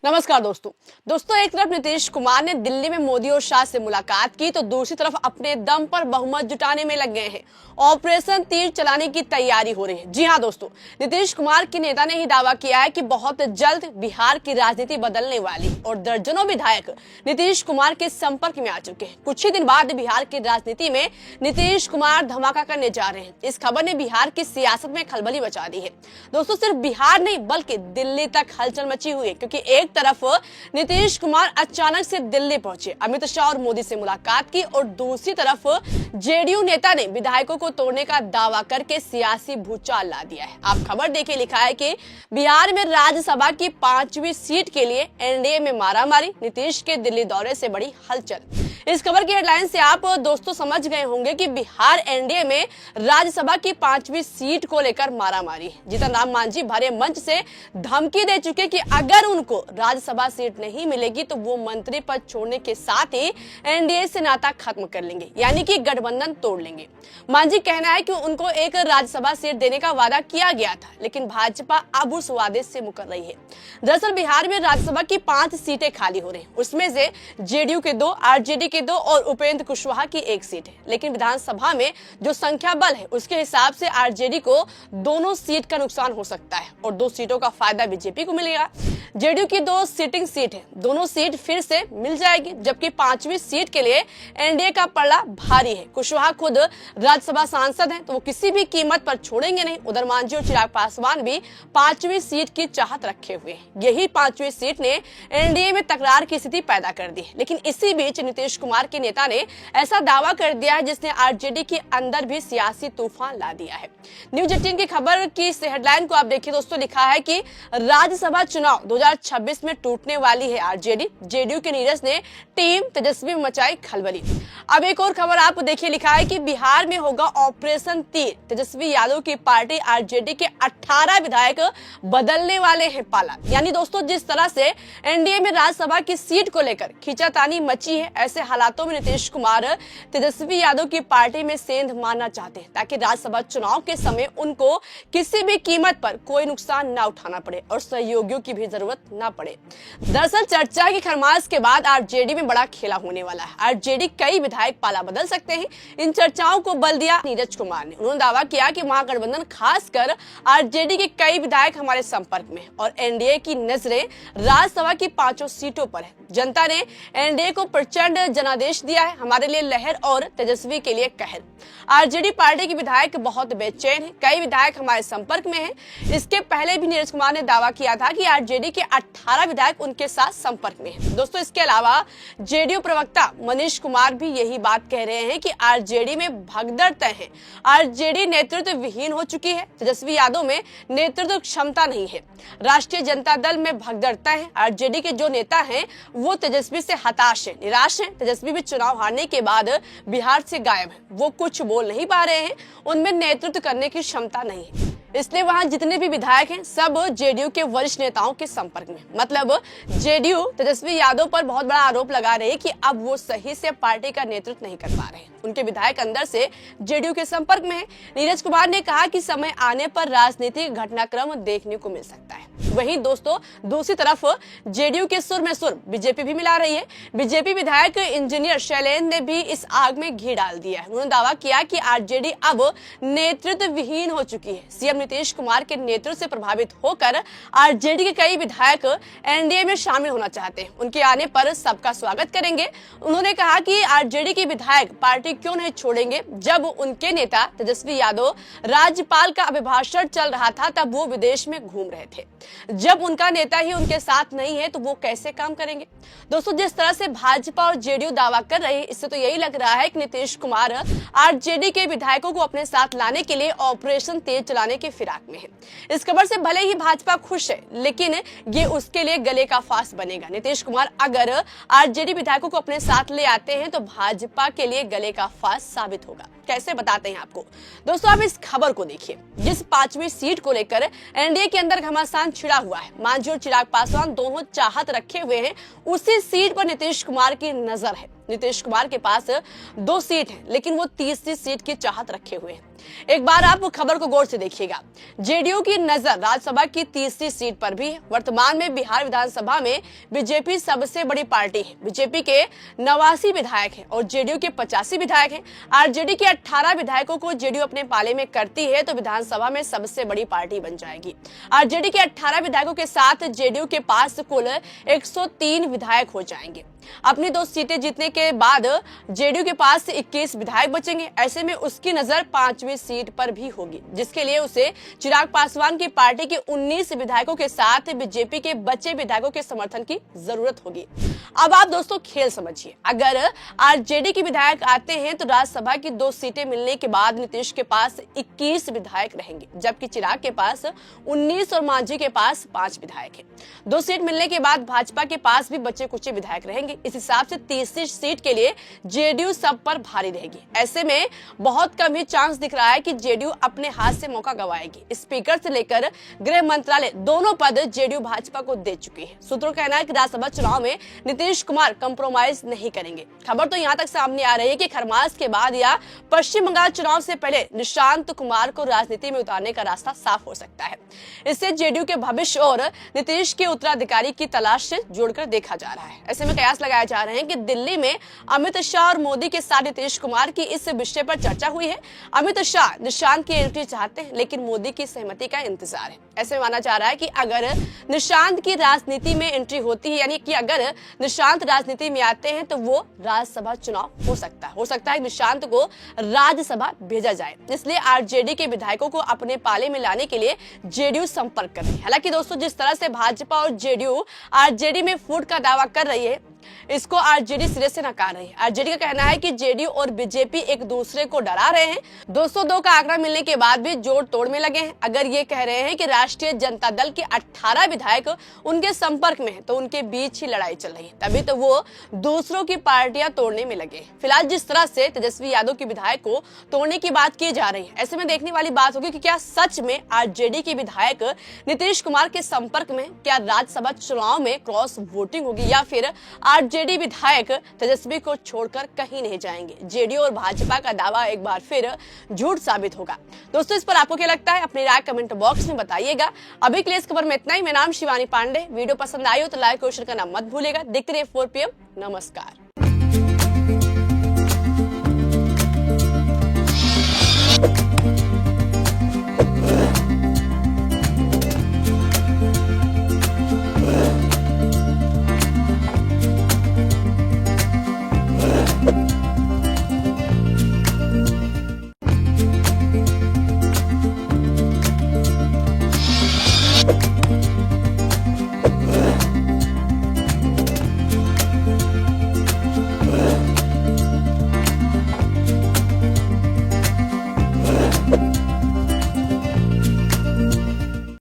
नमस्कार दोस्तों एक तरफ नीतीश कुमार ने दिल्ली में मोदी और शाह से मुलाकात की तो दूसरी तरफ अपने दम पर बहुमत जुटाने में लग गए हैं। ऑपरेशन तीर चलाने की तैयारी हो रही है। जी हां दोस्तों, नीतीश कुमार के नेता ने ही दावा किया है कि बहुत जल्द बिहार की राजनीति बदलने वाली और दर्जनों विधायक नीतीश कुमार के संपर्क में आ चुके हैं। कुछ ही दिन बाद बिहार की राजनीति में नीतीश कुमार धमाका करने जा रहे हैं। इस खबर ने बिहार की सियासत में खलबली मचा दी है। दोस्तों, सिर्फ बिहार नहीं बल्कि दिल्ली तक हलचल मची हुई है, क्योंकि एक तरफ नीतीश कुमार अचानक से दिल्ली पहुंचे, अमित शाह और मोदी से मुलाकात की, और दूसरी तरफ जेडीयू नेता ने विधायकों को तोड़ने का दावा करके सियासी भूचाल ला दिया है। आप खबर देखिए, लिखा है कि बिहार में राज्यसभा की 5वीं सीट के लिए एनडीए में मारामारी, नीतीश के दिल्ली दौरे से बड़ी हलचल। इस खबर की हेडलाइन से आप दोस्तों समझ गए होंगे कि बिहार एनडीए में राज्यसभा की 5वीं सीट को लेकर मारामारी है। जीतन राम मांझी भरे मंच से धमकी दे चुके कि अगर उनको राज्यसभा सीट नहीं मिलेगी तो वो मंत्री पद छोड़ने के साथ ही एनडीए से नाता खत्म कर लेंगे, यानी कि गठबंधन तोड़ लेंगे। मांझी कहना है कि उनको एक राज्यसभा सीट देने का वादा किया गया था, लेकिन भाजपा अब उस वादे से मुकर रही है। दरअसल बिहार में राज्यसभा की 5 सीटें खाली हो रही हैं, उसमें से जेडीयू के 2, आरजेडी के 2 और उपेंद्र कुशवाहा की 1 सीट है। लेकिन विधानसभा में जो संख्या बल है उसके हिसाब से आरजेडी को दोनों सीट का नुकसान हो सकता है और 2 सीटों का फायदा बीजेपी को मिलेगा। जेडीयू की 2 सिटिंग सीट है, दोनों सीट फिर से मिल जाएगी, जबकि 5वीं सीट के लिए एनडीए का पलड़ा भारी है। कुशवाहा खुद राज्यसभा सांसद हैं, तो वो किसी भी कीमत पर छोड़ेंगे नहीं। उधर मांझी और चिराग पासवान भी 5वीं सीट की चाहत रखे हुए हैं। यही 5वीं सीट ने एनडीए में तकरार की स्थिति पैदा कर दी है। लेकिन इसी बीच नीतीश कुमार के नेता ने ऐसा दावा कर दिया है जिसने आरजेडी के अंदर भी सियासी तूफान ला दिया है। न्यूज 18 की खबर की इस हेडलाइन को आप देखिए दोस्तों, लिखा है कि राज्यसभा चुनाव 2026 में टूटने वाली है आरजेडी, जेडीयू के नीरज ने टीम तेजस्वी में मचाई खलबली। अब एक और खबर आप देखिए, लिखा है कि बिहार में होगा ऑपरेशन तीर, तेजस्वी यादव की पार्टी आरजेडी के 18 विधायक बदलने वाले हैं पाला। यानी दोस्तों, जिस तरह से एनडीए में राज्यसभा की सीट को लेकर खींचातानी मची है, ऐसे हालातों में नीतीश कुमार तेजस्वी यादव की पार्टी में सेंध मारना चाहते हैं, ताकि राज्यसभा चुनाव के समय उनको किसी भी कीमत पर कोई नुकसान न उठाना पड़े और सहयोगियों की भी जरूरत न पड़े। दरअसल चर्चा की खरमास के बाद आरजेडी में बड़ा खेला होने वाला है। आरजेडी कई विधायक पाला बदल सकते हैं। इन चर्चाओं को बल दिया नीरज कुमार ने। उन्होंने दावा किया कि महागठबंधन खासकर आरजेडी के कई विधायक हमारे संपर्क में और एनडीए की नजरें राज्यसभा की 5 सीटों पर है। जनता ने एनडीए को प्रचंड जनादेश दिया है, हमारे लिए लहर और तेजस्वी के लिए कहर। आरजेडी पार्टी के विधायक बहुत बेचैन हैं, कई विधायक हमारे संपर्क में हैं। इसके पहले भी नीरज कुमार ने दावा किया था कि आरजेडी के 18 विधायक उनके साथ संपर्क में हैं। दोस्तों, इसके अलावा जेडीयू प्रवक्ता मनीष कुमार भी यही बात कह रहे हैं कि आरजेडी में भगदड़ तय है। आरजेडी नेतृत्व विहीन हो चुकी है, तेजस्वी यादव में नेतृत्व क्षमता नहीं है। राष्ट्रीय जनता दल में भगदड़ तय है। आरजेडी के जो नेता हैं वो तेजस्वी से हताश है, निराश है। तेजस्वी भी चुनाव हारने के बाद बिहार से गायब है, वो कुछ बोल नहीं पा रहे हैं, उनमें नेतृत्व करने की क्षमता नहीं है। इसलिए वहां जितने भी विधायक हैं सब जेडीयू के वरिष्ठ नेताओं के संपर्क में। मतलब जेडीयू तेजस्वी यादव पर बहुत बड़ा आरोप लगा रही है कि अब वो सही से पार्टी का नेतृत्व नहीं कर पा रहे हैं। उनके विधायक अंदर से जेडीयू के संपर्क में है। नीरज कुमार ने कहा कि समय आने पर राजनीतिक घटनाक्रम देखने को मिल सकता है। वहीं दोस्तों, दूसरी तरफ जेडीयू के सुर में सुर बीजेपी भी मिला रही है। बीजेपी विधायक इंजीनियर शैलेंद्र ने भी इस आग में घी डाल दिया है। उन्होंने दावा किया कि आरजेडी अब नेतृत्व विहीन हो चुकी है। सीएम नीतीश कुमार के नेतृत्व से प्रभावित होकर आरजेडी के कई विधायक एनडीए में शामिल होना चाहते हैं। उनके आने पर सबका स्वागत करेंगे। उन्होंने कहा कि आरजेडी के विधायक पार्टी क्यों नहीं छोड़ेंगे। जब उनके नेता तेजस्वी यादव राज्यपाल का अभिभाषण चल रहा था तब वो विदेश में घूम रहे थे। जब उनका नेता ही उनके साथ नहीं है तो वो कैसे काम करेंगे। दोस्तों, जिस तरह से भाजपा और जेडीयू दावा कर रही है, इससे तो यही लग रहा है कि नीतीश कुमार आरजेडी के विधायकों को अपने साथ लाने के लिए ऑपरेशन तेज चलाने के फिराक में है। इस खबर से भले ही भाजपा खुश है, लेकिन ये उसके लिए गले का फांस बनेगा। नीतीश कुमार अगर आरजेडी विधायकों को अपने साथ ले आते हैं तो भाजपा के लिए गले का फांस साबित होगा। कैसे बताते हैं आपको। दोस्तों, आप इस खबर को देखिए, जिस 5वीं सीट को लेकर एनडीए के अंदर घमासान छिड़ा हुआ है, मांझी और चिराग पासवान दोनों चाहत रखे हुए हैं, उसी सीट पर नीतीश कुमार की नजर है। नीतीश कुमार के पास 2 सीट है, लेकिन वो तीसरी सीट की चाहत रखे हुए हैं। एक बार आप खबर को गौर से देखिएगा। जेडीयू की नजर राज्यसभा की तीसरी सीट पर भी है। वर्तमान में बिहार विधानसभा में बीजेपी सबसे बड़ी पार्टी है। बीजेपी के 89 विधायक हैं और जेडीयू के 85 विधायक हैं। आरजेडी के 18 विधायकों को जेडीयू अपने पाले में करती है तो विधानसभा में सबसे बड़ी पार्टी बन जाएगी। आरजेडी के 18 विधायकों के साथ जेडीयू के पास कुल 103 विधायक हो जाएंगे। अपनी 2 सीटें जीतने के बाद जेडीयू के पास 21 विधायक बचेंगे। ऐसे में उसकी नजर 5वीं सीट पर भी होगी, जिसके लिए उसे चिराग पासवान की पार्टी के 19 विधायकों के साथ बीजेपी के बचे विधायकों के समर्थन की जरूरत होगी। अब आप दोस्तों खेल समझिए। अगर आरजेडी के विधायक आते हैं तो राज्यसभा की 2 सीटें मिलने के बाद नीतीश के पास 21 विधायक रहेंगे, जबकि चिराग के पास 19 और मांझी के पास 5 विधायक हैं। 2 सीट मिलने के बाद भाजपा के पास भी बचे कुचे विधायक रहेंगे। इस हिसाब से तीसरी सीट के लिए जेडीयू सब पर भारी रहेगी। ऐसे में बहुत कम ही चांस दिख रहा है कि जेडीयू अपने हाथ से मौका गंवाएगी। स्पीकर से लेकर गृह मंत्रालय दोनों पद जेडीयू भाजपा को दे चुकी है। सूत्रों का कहना है कि राज्यसभा चुनाव में नीतीश कुमार कंप्रोमाइज नहीं करेंगे। खबर तो यहाँ तक सामने आ रही है कि खरमास के बाद या पश्चिम बंगाल चुनाव से पहले निशांत कुमार को राजनीति में उतारने का रास्ता साफ हो सकता है। इससे जेडीयू के भविष्य और नीतीश के उत्तराधिकारी की तलाश से जोड़कर देखा जा रहा है। ऐसे में कयास लगाए जा रहे हैं कि दिल्ली में अमित शाह और मोदी के साथ नीतीश कुमार की इस विषय पर चर्चा हुई है। अमित शाह निशांत की एंट्री चाहते हैं, लेकिन मोदी की सहमति का इंतजार है। ऐसे माना जा रहा है कि अगर निशांत की राजनीति में एंट्री होती है, यानी कि अगर निशांत राजनीति में आते हैं तो वो राज्यसभा चुनाव हो सकता है निशांत को राज्यसभा भेजा जाए। इसलिए आरजेडी के विधायकों को अपने पाले में लाने के लिए जेडीयू संपर्क कर रही है। हालांकि दोस्तों, जिस तरह से भाजपा और जेडीयू आरजेडी में फूट का दावा कर रही है, इसको आरजेडी सिरे से नकार रही है। आरजेडी का कहना है कि जेडीयू और बीजेपी एक दूसरे को डरा रहे हैं। 202 का आंकड़ा मिलने के बाद भी जोड़ तोड़ में लगे हैं। अगर ये कह रहे हैं कि राष्ट्रीय जनता दल के 18 विधायक उनके संपर्क में हैं, तो उनके बीच ही लड़ाई चल रही है। तभी तो वो दूसरों की पार्टियां तोड़ने में लगे। फिलहाल जिस तरह से तेजस्वी यादव के विधायक को तोड़ने की बात की जा रही है, ऐसे में देखने वाली बात होगी कि क्या सच में आरजेडी के विधायक नीतीश कुमार के संपर्क में, क्या राज्यसभा चुनाव में क्रॉस वोटिंग होगी, या फिर आरजेडी विधायक तेजस्वी को छोड़कर कहीं नहीं जाएंगे। जेडीयू और भाजपा का दावा एक बार फिर झूठ साबित होगा। दोस्तों, इस पर आपको क्या लगता है? अपनी राय कमेंट बॉक्स में बताइएगा। अभी के लिए इस खबर में इतना ही। मेरा नाम शिवानी पांडे। वीडियो पसंद आई हो तो लाइक और शेयर करना मत भूलिएगा। देखते रहिए 4 PM। नमस्कार।